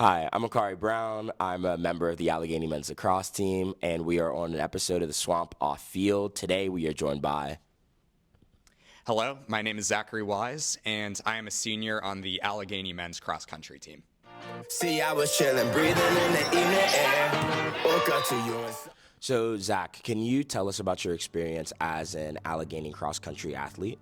Hi, I'm Akari Brown. I'm a member of the Allegheny men's lacrosse team, and we are on an episode of The Swamp Off Field. Today, we are joined by. Hello, my name is Zachary Wise, and I am a senior on the Allegheny men's cross country team. See, I was chilling, breathing in the evening air. Woke up to you and... So, Zach, can you tell us about your experience as an Allegheny cross country athlete?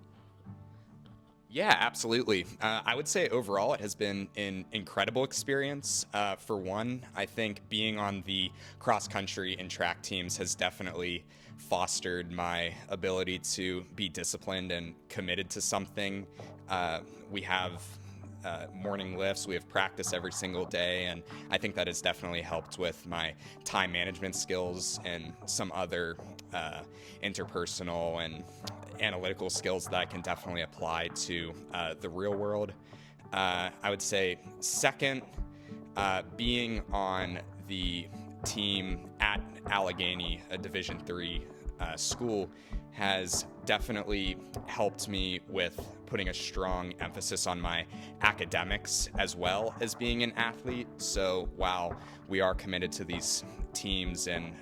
Yeah, absolutely. I would say overall it has been an incredible experience. For one, I think being on the cross country and track teams has definitely fostered my ability to be disciplined and committed to something. We have morning lifts, we have practice every single day, and I think that has definitely helped with my time management skills and some other interpersonal and analytical skills that I can definitely apply to the real world. I would say second, being on the team at Allegheny, a Division III school, has definitely helped me with putting a strong emphasis on my academics as well as being an athlete. So while we are committed to these teams and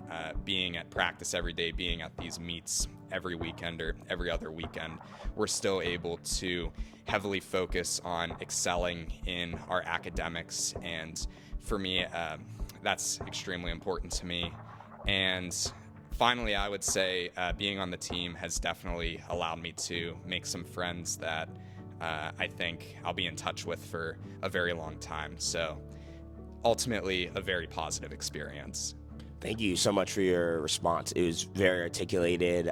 being at practice every day, being at these meets every weekend or every other weekend, we're still able to heavily focus on excelling in our academics. And for me, that's extremely important to me. And finally, I would say being on the team has definitely allowed me to make some friends that I think I'll be in touch with for a very long time. So ultimately, a very positive experience. Thank you so much for your response. It was very articulated.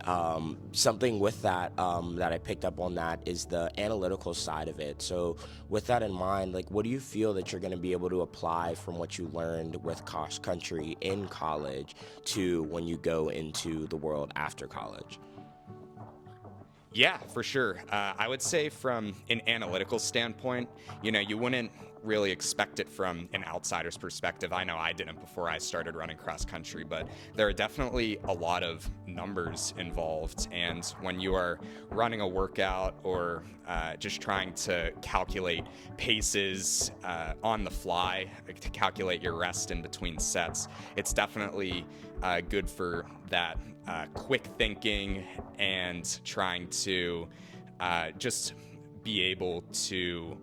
Something with that that I picked up on that is the analytical side of it. So with that in mind, like, what do you feel that you're going to be able to apply from what you learned with cross country in college to when you go into the world after college? Yeah, for sure. I would say from an analytical standpoint, you wouldn't really expect it from an outsider's perspective. I know I didn't before I started running cross country, but there are definitely a lot of numbers involved. And when you are running a workout or just trying to calculate paces on the fly, to calculate your rest in between sets, it's definitely good for that quick thinking and trying to just be able to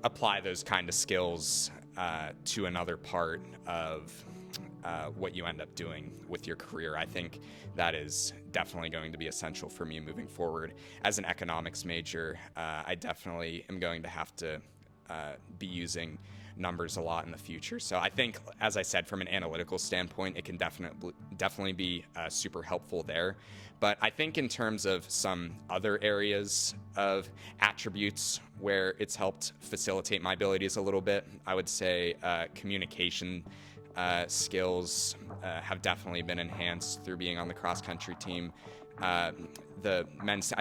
apply those kind of skills to another part of what you end up doing with your career. I think that is definitely going to be essential for me moving forward. As an economics major, I definitely am going to have to be using numbers a lot in the future. So I think, as I said, from an analytical standpoint, it can definitely be super helpful there. But I think in terms of some other areas of attributes where it's helped facilitate my abilities a little bit, I would say communication skills have definitely been enhanced through being on the cross-country team. I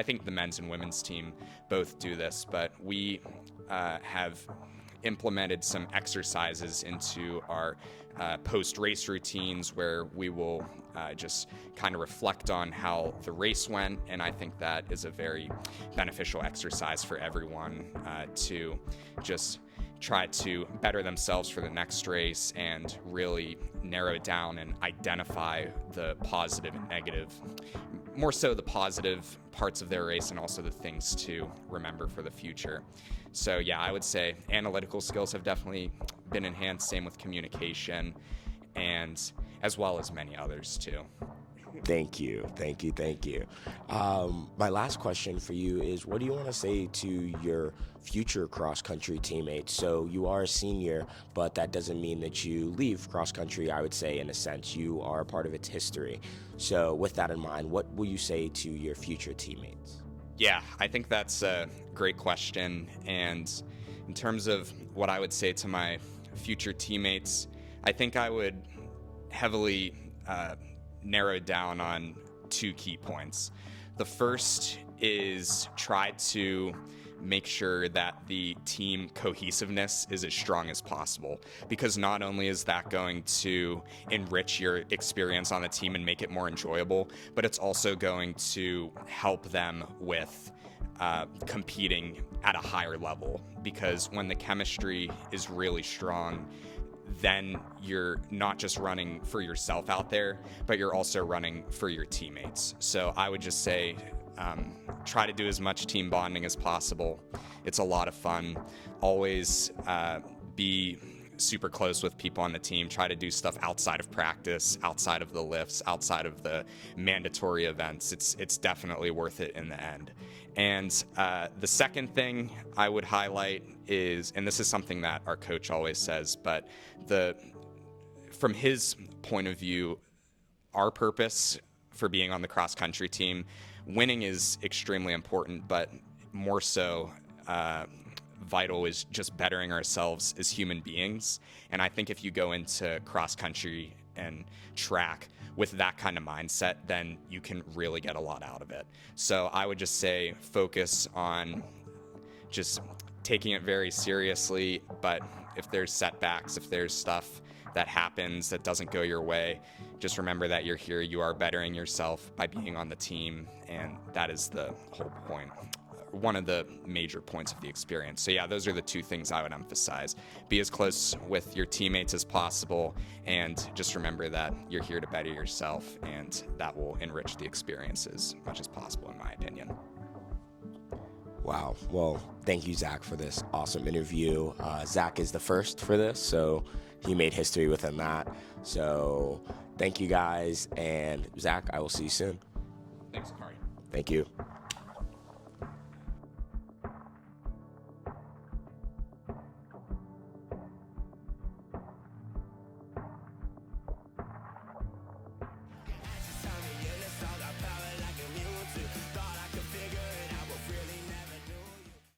think the men's and women's team both do this, but we have implemented some exercises into our post-race routines where we will just kind of reflect on how the race went, and I think that is a very beneficial exercise for everyone to just try to better themselves for the next race and really narrow down and identify the positive and negative, more so the positive parts of their race and also the things to remember for the future. So yeah, I would say analytical skills have definitely been enhanced, same with communication, and as well as many others too. Thank you. My last question for you is, what do you want to say to your future cross-country teammates? So you are a senior, but that doesn't mean that you leave cross-country. I would say, in a sense, you are a part of its history. So with that in mind, what will you say to your future teammates? Yeah, I think that's a great question. And in terms of what I would say to my future teammates, I think I would heavily narrow down on two key points. The first is try to make sure that the team cohesiveness is as strong as possible, because not only is that going to enrich your experience on the team and make it more enjoyable, but it's also going to help them with competing at a higher level, because when the chemistry is really strong, then you're not just running for yourself out there, but you're also running for your teammates. So I would just say, try to do as much team bonding as possible. It's a lot of fun. Always be super close with people on the team. Try to do stuff outside of practice, outside of the lifts, outside of the mandatory events. It's definitely worth it in the end. And the second thing I would highlight is, and this is something that our coach always says, but from his point of view, our purpose for being on the cross country team, winning is extremely important, but more so vital is just bettering ourselves as human beings. And I think if you go into cross country and track with that kind of mindset, then you can really get a lot out of it. So I would just say focus on just taking it very seriously, but if there's setbacks, if there's stuff that happens that doesn't go your way, just remember that you're here, you are bettering yourself by being on the team, and that is the whole point. One of the major points of the experience. So yeah, those are the two things I would emphasize. Be as close with your teammates as possible, and just remember that you're here to better yourself, and that will enrich the experience as much as possible, in my opinion. Wow. Well, thank you, Zach, for this awesome interview. Zach is the first for this, so he made history within that. So thank you, guys. And Zach, I will see you soon. Thanks, Kari. Thank you.